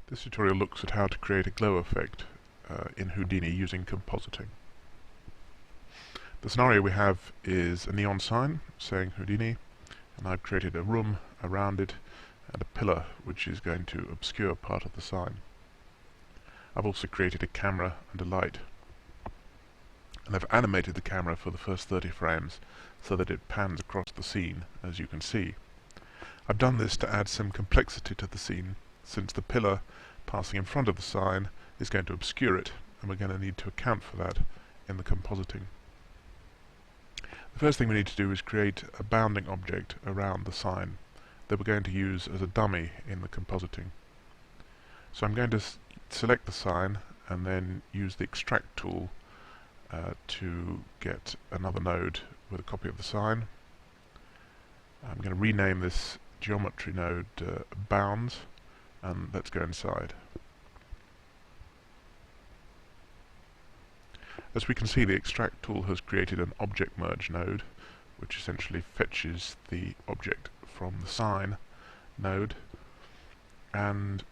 This tutorial looks at how to create a glow effect in Houdini using compositing. The scenario we have is a neon sign saying Houdini, and I've created a room around it and a pillar which is going to obscure part of the sign. I've also created a camera and a light, and I've animated the camera for the first 30 frames so that it pans across the scene, as you can see. I've done this to add some complexity to the scene, since the pillar passing in front of the sign is going to obscure it, and we're going to need to account for that in the compositing. The first thing we need to do is create a bounding object around the sign that we're going to use as a dummy in the compositing. So I'm going to select the sign and then use the extract tool to get another node with a copy of the sign. I'm going to rename this geometry node bounds, and let's go inside. As we can see, the extract tool has created an object merge node, which essentially fetches the object from the sign node, and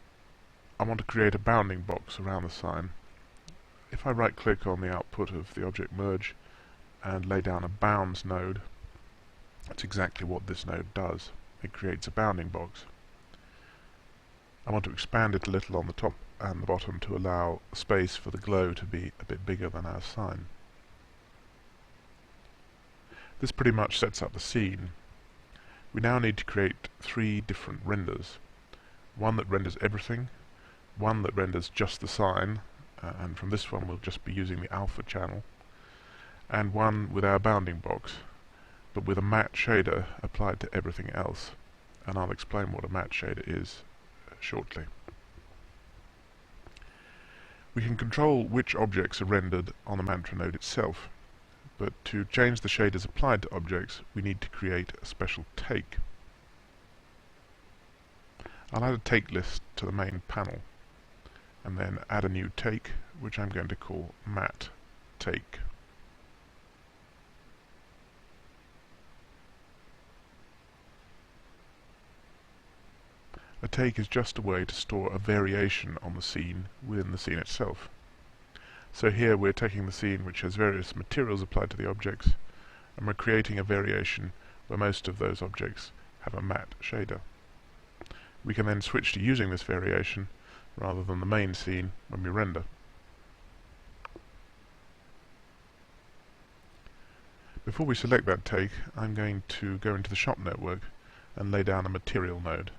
I want to create a bounding box around the sign. If I right click on the output of the object merge and lay down a bounds node, that's exactly what this node does. It creates a bounding box. I want to expand it a little on the top and the bottom to allow space for the glow to be a bit bigger than our sign. This pretty much sets up the scene. We now need to create 3 different renders. One that renders everything, one that renders just the sign, and from this one we'll just be using the alpha channel, and one with our bounding box, but with a matte shader applied to everything else, and I'll explain what a matte shader is shortly. We can control which objects are rendered on the mantra node itself, but to change the shaders applied to objects we need to create a special take. I'll add a take list to the main panel, and then add a new take which I'm going to call matte take. A take is just a way to store a variation on the scene within the scene itself. So here we're taking the scene which has various materials applied to the objects, and we're creating a variation where most of those objects have a matte shader. We can then switch to using this variation rather than the main scene when we render. Before we select that take, I'm going to go into the shop network and lay down a material node.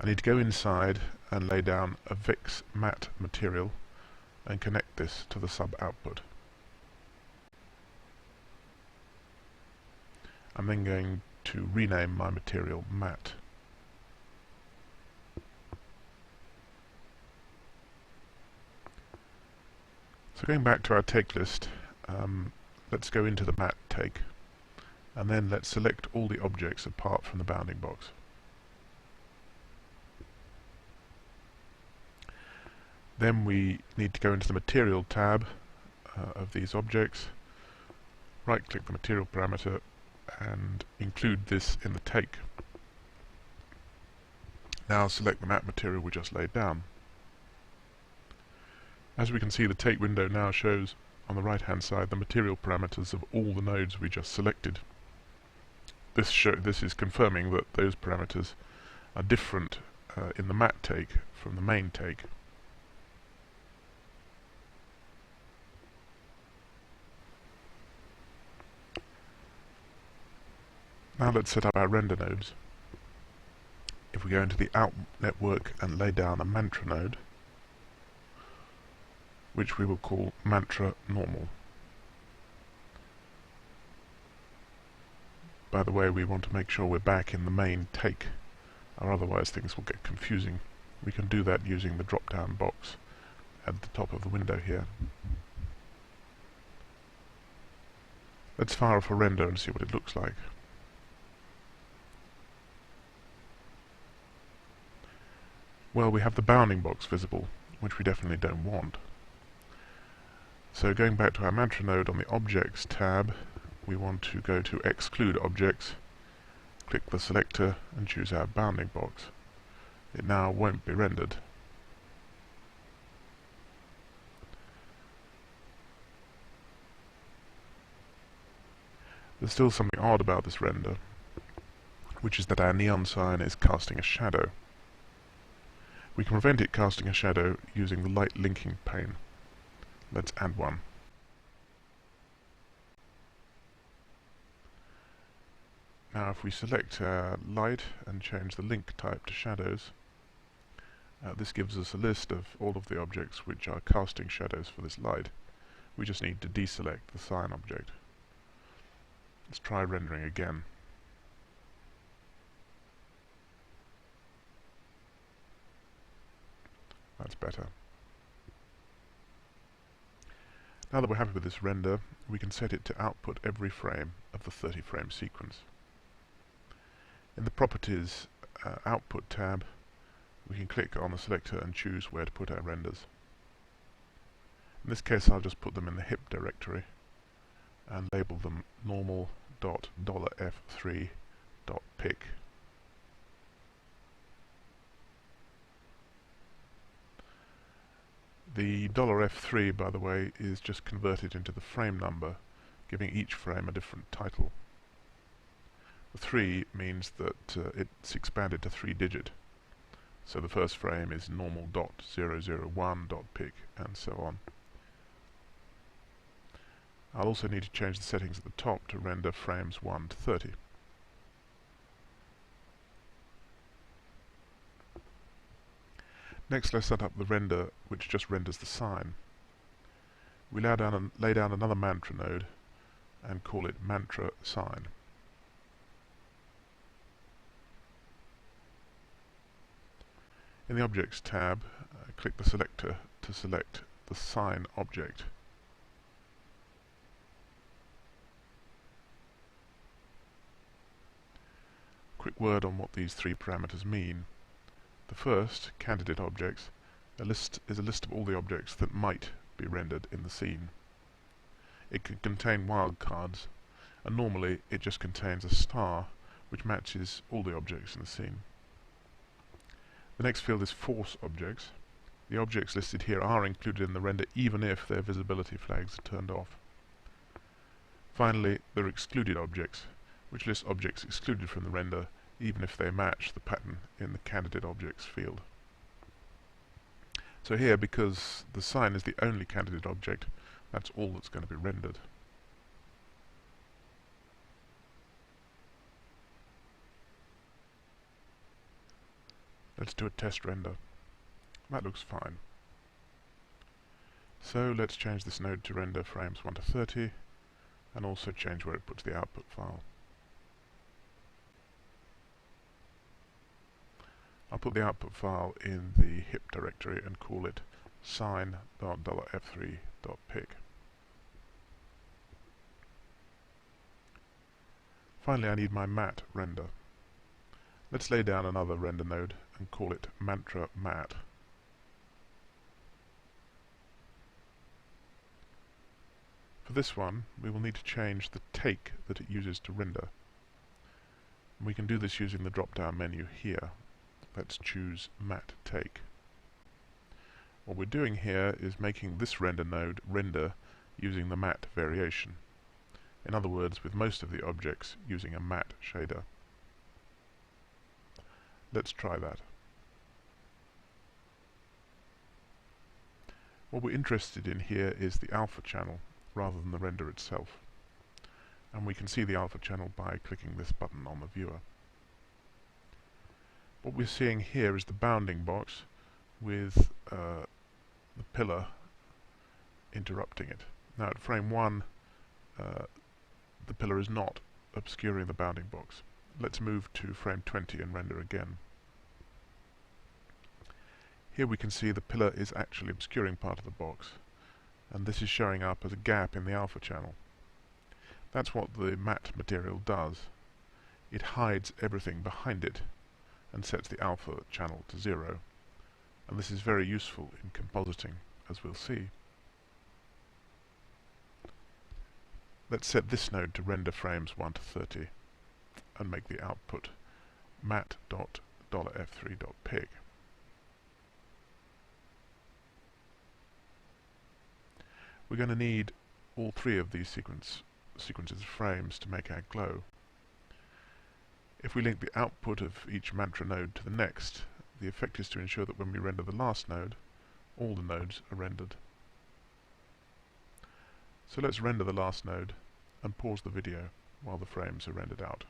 I need to go inside and lay down a VIX matte material and connect this to the sub output. I'm then going to rename my material matte. So going back to our take list, let's go into the matte take, and then let's select all the objects apart from the bounding box. Then we need to go into the Material tab of these objects, right-click the Material parameter and include this in the take. Now select the matte material we just laid down. As we can see, the take window now shows on the right-hand side the material parameters of all the nodes we just selected. This is confirming that those parameters are different in the matte take from the main take. Now let's set up our render nodes. If we go into the out network and lay down a mantra node, which we will call mantra normal. By the way, we want to make sure we're back in the main take, or otherwise things will get confusing. We can do that using the drop-down box at the top of the window here. Let's fire off a render and see what it looks like. Well, we have the bounding box visible, which we definitely don't want. So going back to our mantra node on the Objects tab, we want to go to Exclude Objects click the selector and choose our bounding box. It now won't be rendered. There's still something odd about this render, which is that our neon sign is casting a shadow. We can prevent it casting a shadow using the light linking pane. Let's add one. Now if we select light and change the link type to shadows, this gives us a list of all of the objects which are casting shadows for this light. We just need to deselect the sign object. Let's try rendering again. That's better. Now that we're happy with this render, we can set it to output every frame of the 30-frame sequence. In the Properties Output tab, we can click on the selector and choose where to put our renders. In this case, I'll just put them in the hip directory and label them normal.$f3.pic. The $f3, by the way, is just converted into the frame number, giving each frame a different title. The 3 means that it's expanded to 3-digit. So the first frame is normal.001.pic, and so on. I'll also need to change the settings at the top to render frames 1 to 30. Next, let's set up the render which just renders the sign. We lay down another mantra node and call it mantra sign. In the Objects tab, click the selector to select the sign object. Quick word on what these three parameters mean. The first, candidate objects, is a list of all the objects that might be rendered in the scene. It can contain wildcards, and normally it just contains a star which matches all the objects in the scene. The next field is force objects. The objects listed here are included in the render even if their visibility flags are turned off. Finally, there are excluded objects, which list objects excluded from the render even if they match the pattern in the candidate objects field. So here, because the sign is the only candidate object, that's all that's going to be rendered. Let's do a test render. That looks fine. So let's change this node to render frames 1 to 30, and also change where it puts the output file. I'll put the output file in the hip directory and call it sign.$f3.pic. Finally, I need my mat render. Let's lay down another render node and call it mantra mat. For this one, we will need to change the take that it uses to render. And we can do this using the drop-down menu here. Let's choose mat take. What we're doing here is making this render node render using the matte variation. In other words, with most of the objects using a matte shader. Let's try that. What we're interested in here is the alpha channel rather than the render itself. And we can see the alpha channel by clicking this button on the viewer. What we're seeing here is the bounding box with the pillar interrupting it. Now at frame 1, the pillar is not obscuring the bounding box. Let's move to frame 20 and render again. Here we can see the pillar is actually obscuring part of the box, and this is showing up as a gap in the alpha channel. That's what the matte material does. It hides everything behind it and sets the alpha channel to 0. And this is very useful in compositing, as we'll see. Let's set this node to render frames 1 to 30. and make the output mat.$f3.pig. We're going to need all three of these sequences of frames to make our glow. If we link the output of each mantra node to the next, the effect is to ensure that when we render the last node, all the nodes are rendered. So let's render the last node and pause the video while the frames are rendered out.